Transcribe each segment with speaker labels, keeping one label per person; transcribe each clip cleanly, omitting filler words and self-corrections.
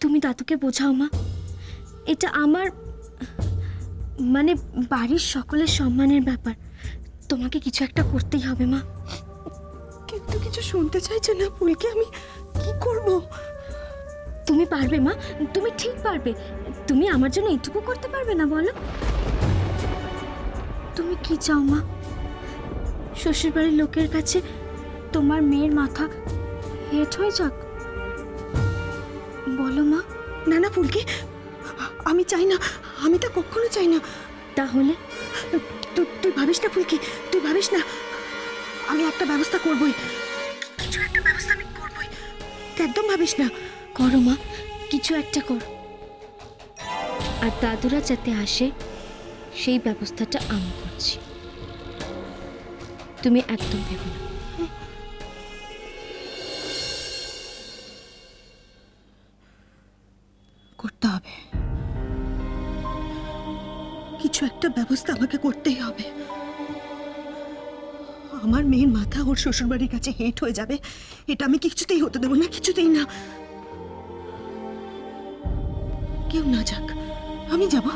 Speaker 1: তুমি দাদুকে বোঝাও মা, এটা আমার মানে বাড়ির সকলের সম্মানের ব্যাপার, তোমাকে কিছু একটা করতেই হবে মা।
Speaker 2: কিন্তু কিছু শুনতে চাইছে না ফুলকি, আমি কি করব?
Speaker 1: তুমি পারবে মা, তুমি ঠিক পারবে। তুমি আমার জন্য এইটুকু করতে পারবে না বলো? তুমি কি চাও মা? শ্বশুরবাড়ির লোকের কাছে তোমার মেয়ের মাথা হেট হয়ে যাক? বলো মা।
Speaker 2: না না ফুলকি, আমি চাই না, আমি তা কখনো চাই না।
Speaker 1: তাহলে
Speaker 2: তুই ভাবিস না ফুলকি, তুই ভাবিস না, আমি একটা ব্যবস্থা করবই, কিছু একটা ব্যবস্থা আমি করবই, তুই একদম ভাবিস না।
Speaker 1: করো মা, কিছু একটা করো। আর দাদুরা যাতে আসে সেই ব্যবস্থাটা আমি করছি, তুমি একদম ভেবো না।
Speaker 2: করতে হবে, কিছু একটা ব্যবস্থা আমাকে করতেই হবে। আমার মেয়ের মাথা ওর শ্বশুরবাড়ির কাছে হেট হয়ে যাবে, এটা আমি কিছুতেই হতে দেবো না, কিছুতেই না। কেউ না যাক, আমি যাব,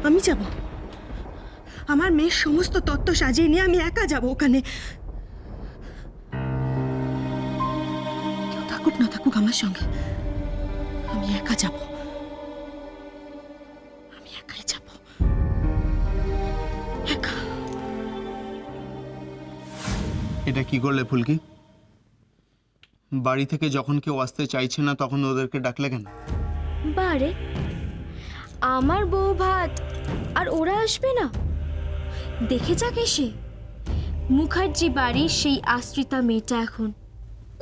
Speaker 2: আমি যাব। আমার মেয়ের সমস্ত তত্ত্ব সাজিয়ে নিয়ে আমি একা যাব ওখানে। কেউ থাকুক না থাকুক আমার সঙ্গে, আমি একা যাব, আমি একাই যাব, একা।
Speaker 3: এটা কি করলে ফুলকি? বাড়ি থেকে যখন কেউ আসতে চাইছে না তখন ওদেরকে ডাকলে কেন?
Speaker 1: বারে, আমার বউ ভাত আর ওরা আসবে না? দেখে যাক এসে মুখার্জি বাড়ির সেই আশ্রিতা মেয়েটা এখন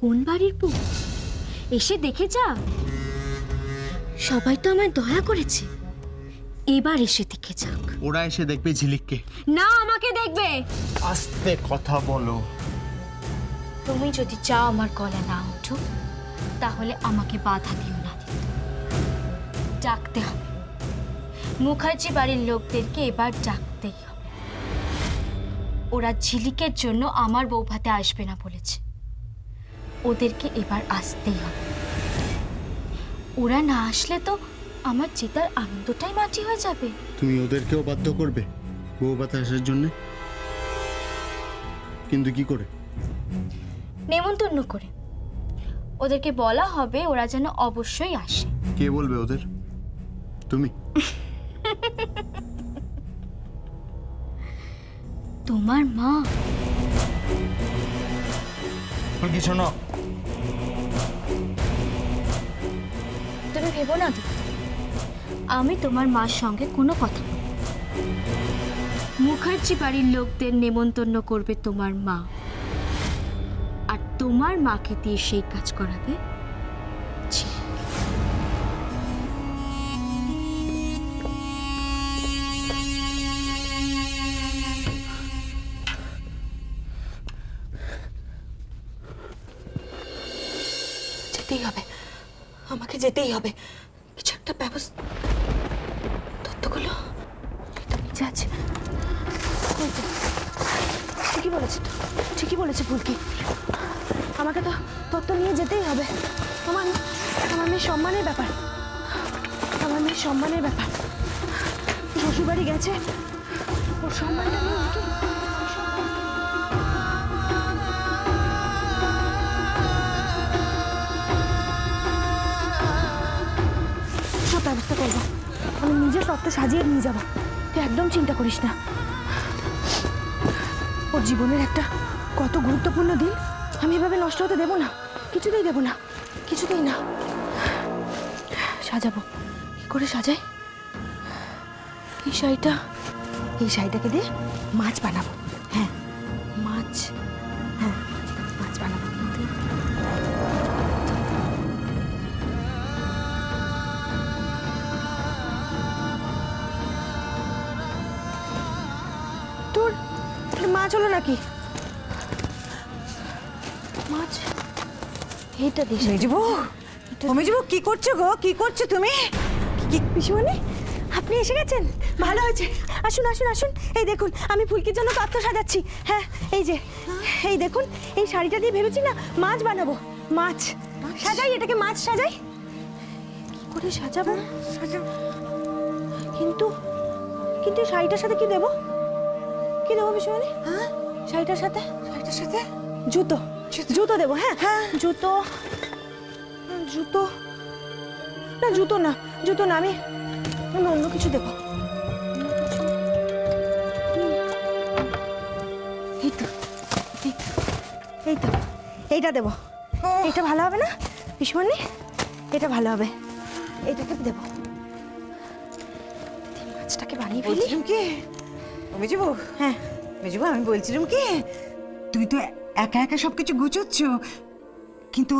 Speaker 1: কোন বাড়ির বউ, এসে দেখে যা। সবাই তো আমায় দয়া করেছে, এবার এসে দেখে যাক।
Speaker 3: ওরা এসে দেখবে ঝিলিককে।
Speaker 1: না, আমাকে দেখবে।
Speaker 3: আস্তে কথা বলো।
Speaker 1: তুমি যদি চাও আমার গলা না ওঠো, তাহলে আমাকে বাধা দিও না দিতে। ডাকতে হবে, মুখার্জি বাড়ির লোকদেরকে এবার ডাকতেই হবে। ওরা ঝিলিকের জন্য আমার বউ ভাতে আসবে না বলেছে, ওদেরকে এবার আসতেই হবে। ওরা না আসলে তো আমার জেতার আনন্দটাই মাটি হয়ে যাবে।
Speaker 3: তুমি ওদেরকেও বাধ্য করবে বউ ভাতে আসার জন্য? কিন্তু কি করে?
Speaker 1: নেমন্তন্ন করে ওদেরকে বলা হবে ওরা যেন অবশ্যই আসে।
Speaker 3: কে বলবে ওদের? তুমি?
Speaker 1: তোমার মা।
Speaker 3: ফুলকি শোনো,
Speaker 1: তুমি ভেবো না তো, আমি তোমার মার সঙ্গে কোনো কথা বলবো না। মুখার্জি বাড়ির লোকদের নেমন্তন্ন করবে তোমার মা, আর তোমার মাকে দিয়ে সেই কাজ করাবে ঝিলিক।
Speaker 2: যেতেই হবে, আমাকে যেতেই হবে, কিছু একটা ব্যবস্থা। তত্ত্বগুলো এটা নিচে আছে। ওই তো, ঠিকই বলেছে তো, ঠিকই বলেছে ফুলকি, আমাকে তো তত্ত্ব নিয়ে যেতেই হবে। আমার আমার মেয়ের সম্মানের ব্যাপার, আমার মেয়ের সম্মানের ব্যাপার। শ্বশুরবাড়ি গেছে, ওর সম্মানটা নিয়ে নাকি। সব ব্যবস্থা করবো, আমি নিজের তত্ত্ব সাজিয়ে নিয়ে যাবো, তুই একদম চিন্তা করিস না। ওর জীবনের একটা কত গুরুত্বপূর্ণ দিন আমি এভাবে নষ্ট হতে দেবো না, কিছুতেই দেবো না, কিছুতেই না। সাজাবো, কি করে সাজাই? এই শাড়িটাকে দিয়ে মাছ বানাবো। হ্যাঁ, মাছ, হ্যাঁ মাছ বানাবো। কিন্তু তোর মাছ হলো নাকি? মাছ এইটা দিস।
Speaker 4: মেজবু, ও মেজবু, কি করছো গো? কি করছো তুমি?
Speaker 2: কি পিসিমণি, আপনি এসে গেছেন? ভালো হয়েছে, আসুন আসুন আসুন। এই দেখুন, আমি ফুলকির জন্য তত্ত্ব সাজাচ্ছি। হ্যাঁ, এই যে, এই দেখুন, এই শাড়িটা দিয়ে ভেবেছি না মাছ বানাবো। মাছ সাজাই, এটাকে মাছ সাজাই। করে সাজাবো কিন্তু কিন্তু শাড়িটার সাথে কি দেবো বিশ্বমণি? হ্যাঁ, শাড়িটার সাথে জুতো জুতো দেবো। হ্যাঁ হ্যাঁ, জুতো জুতো জুতো না আমি অন্য কিছু দেবো। এই তো এইটা দেবো। এটা ভালো হবে না বিশ্বমণি? এটা ভালো হবে, এটাকে দেবো। মাছটাকে বানিয়ে ফেলি।
Speaker 4: বলছিলাম কি মেজবু,
Speaker 2: হ্যাঁ
Speaker 4: মেজবু আমি বলছিলাম কি, তুমি তো একা একা সবকিছু গুছোচ্ছ, কিন্তু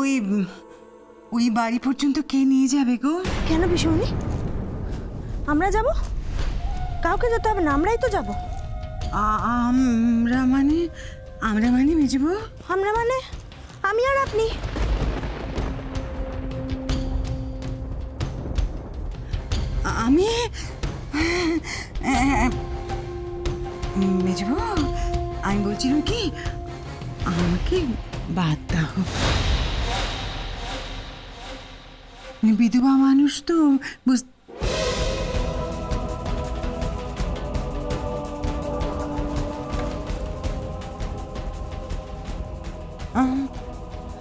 Speaker 4: ওই বাড়ি পর্যন্ত কে নিয়ে যাবে গো?
Speaker 2: কেন বিশ্বমণি? আমরা যাব? কাউকে যেতে হবে না, আমরাই তো যাব।
Speaker 4: আমরা মানে মেজবু?
Speaker 2: আমরা মানে আমি আর আপনি।
Speaker 4: আমি মেজবু, আমি বলছিলাম কি, আমাকে বাদ দাও। বিধবা মানুষ তো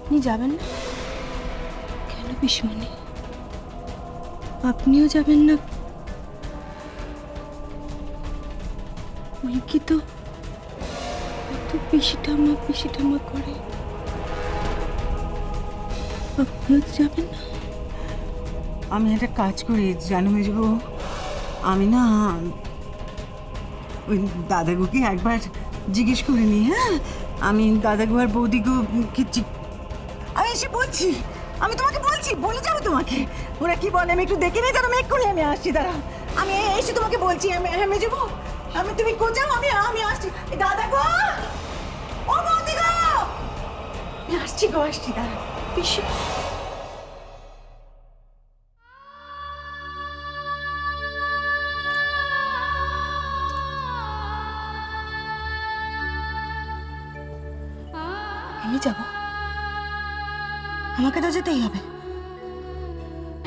Speaker 2: আপনি যাবেন না কেন বিশ্বমণি? আপনিও যাবেন না? কি তো পিসি ঠাম্মা করে, আপনিও যাবেন না?
Speaker 4: আমি একটা কাজ করি জানো মেজবু, আমি না ওই দাদাগুকে একবার জিজ্ঞেস করে নি। হ্যাঁ, আমি দাদাগু আর বৌদিগুকে আমি এসে বলছি, আমি তোমাকে বলছি, বলে যাবো তোমাকে ওরা কি বলে। আমি একটু দেখে নিই, তারা এক্ষুনি আমি আসছি। দাঁড়া, আমি এসে তোমাকে বলছি। হ্যাঁ মেজবু, তুমি কোথাও, আমি আসছি। দাদাগু, ও বৌদিগো, আমি আসছি দাঁড়া।
Speaker 2: পিসি আমি যাব, আমাকে তো যেতেই হবে।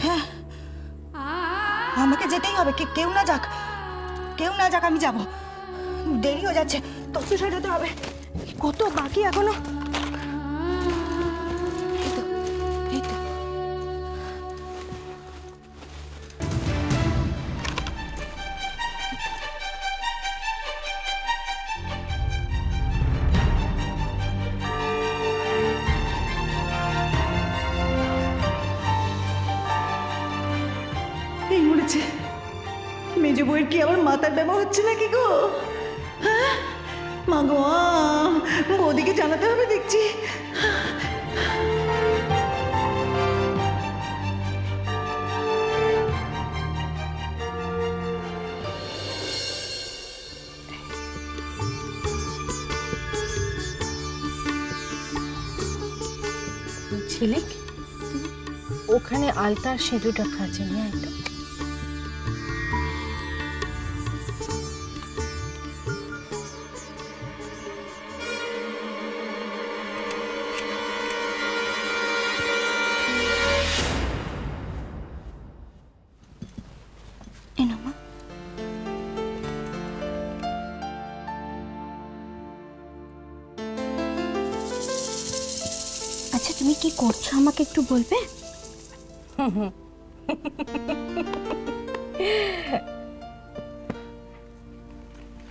Speaker 2: হ্যাঁ, আমাকে যেতেই হবে। কেউ না যাক, আমি যাব। দেরি হয়ে যাচ্ছে, তত সাজাতে হবে, কত বাকি এখনো। এই তো
Speaker 4: এই মরেছে। মেজ বউয়ের কি আবার মাথার ব্যামো হচ্ছে নাকি গো? হ্যাঁ মা গো, বৌদিকে জানাতে হবে দেখছি।
Speaker 5: ঝিলিক, ওখানে আলতার সিঁদুরটা খাচ্ছে নিয়ে আয় তো।
Speaker 1: এনো মা। আচ্ছা, তুমি কি করছো আমাকে একটু বলবে?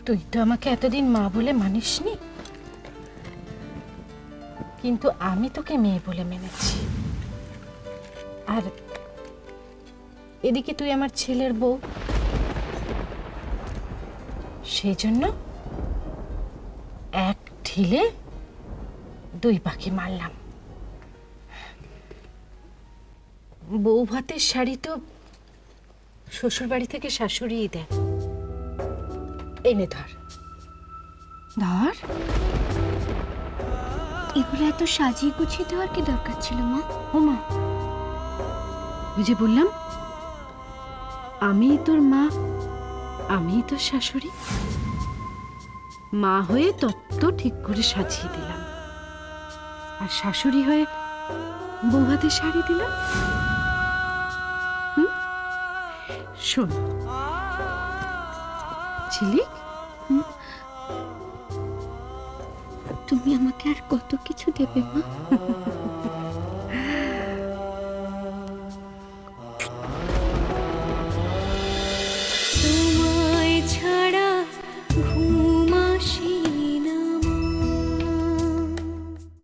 Speaker 5: তুই তো আমাকে এতদিন মা বলে মানিসনি, কিন্তু আমি তোকে মেয়ে বলে মেনেছি। আর এদিকে তুই আমার ছেলের বউ, সেই জন্য এক ঢিলে দুই পাখি মারলাম। বউ ভাতের শাড়ি তো শ্বশুর বাড়ি থেকে শাশুড়িই দেন। এনে ধর।
Speaker 1: ধর, এগুলো এত সাজিয়ে গুছিয়ে দেওয়ার কি দরকার ছিল মা?
Speaker 5: ও মা, ওই যে বললাম আমিই তোর মা, আমিই তোর শাশুড়ি। মা হয়ে তত্ত্ব ঠিক করে সাজিয়ে দিলাম, আর শাশুড়ি হয়ে বউ হাতে শাড়ি দিলাম। হুম, শোন ঝিলিক,
Speaker 1: তুমি আমাকে আর কত কিছু দেবে মা?